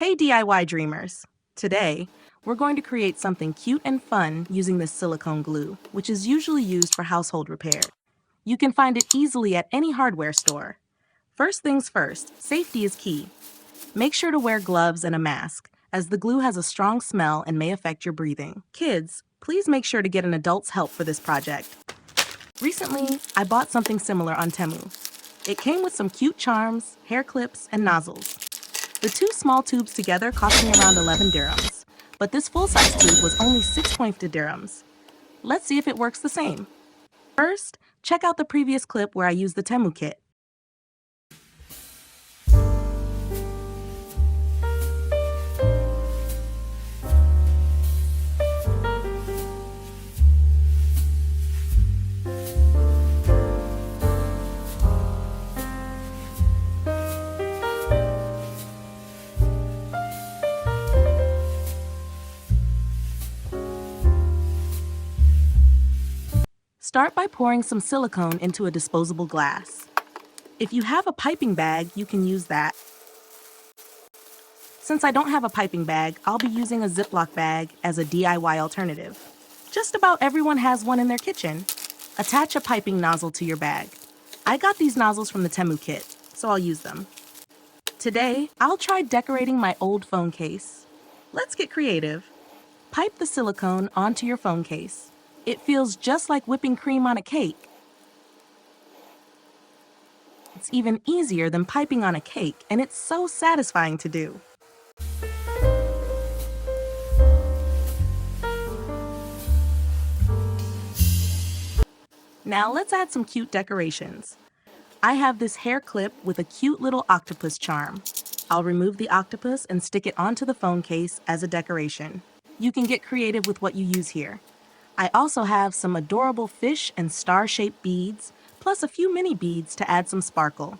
Hey DIY dreamers! Today, we're going to create something cute and fun using this silicone glue, which is usually used for household repair. You can find it easily at any hardware store. First things first, safety is key. Make sure to wear gloves and a mask, as the glue has a strong smell and may affect your breathing. Kids, please make sure to get an adult's help for this project. Recently, I bought something similar on Temu. It came with some cute charms, hair clips, and nozzles. The two small tubes together cost me around 11 dirhams, but this full-size tube was only 6.50 dirhams. Let's see if it works the same. First, check out the previous clip where I used the Temu kit. Start by pouring some silicone into a disposable glass. If you have a piping bag, you can use that. Since I don't have a piping bag, I'll be using a Ziploc bag as a DIY alternative. Just about everyone has one in their kitchen. Attach a piping nozzle to your bag. I got these nozzles from the Temu kit, so I'll use them. Today, I'll try decorating my old phone case. Let's get creative. Pipe the silicone onto your phone case. It feels just like whipping cream on a cake. It's even easier than piping on a cake, and it's so satisfying to do. Now let's add some cute decorations. I have this hair clip with a cute little octopus charm. I'll remove the octopus and stick it onto the phone case as a decoration. You can get creative with what you use here. I also have some adorable fish and star-shaped beads, plus a few mini beads to add some sparkle.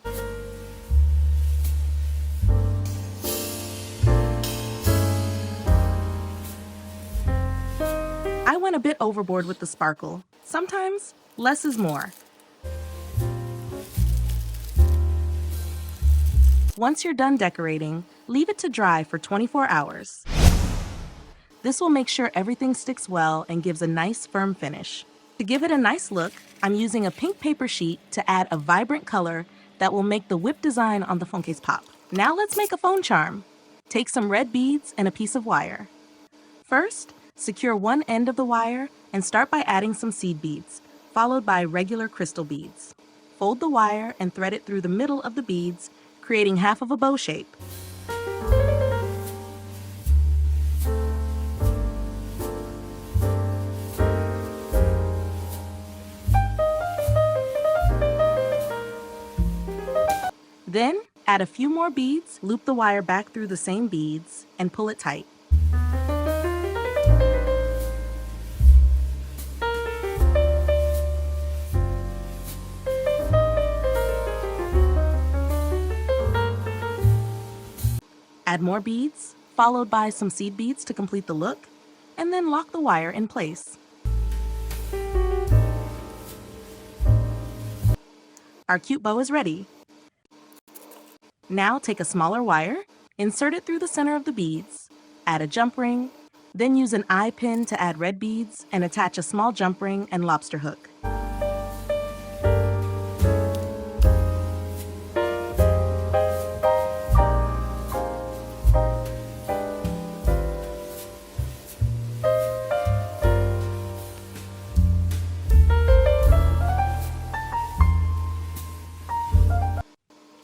I went a bit overboard with the sparkle. Sometimes, less is more. Once you're done decorating, leave it to dry for 24 hours. This will make sure everything sticks well and gives a nice firm finish. To give it a nice look, I'm using a pink paper sheet to add a vibrant color that will make the whip design on the phone case pop. Now let's make a phone charm. Take some red beads and a piece of wire. First, secure one end of the wire and start by adding some seed beads, followed by regular crystal beads. Fold the wire and thread it through the middle of the beads, creating half of a bow shape. Then, add a few more beads, loop the wire back through the same beads, and pull it tight. Add more beads, followed by some seed beads to complete the look, and then lock the wire in place. Our cute bow is ready. Now take a smaller wire, insert it through the center of the beads, add a jump ring, then use an eye pin to add red beads and attach a small jump ring and lobster hook.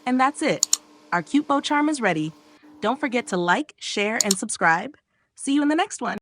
And that's it. Our cute bow charm is ready. Don't forget to like, share, and subscribe. See you in the next one.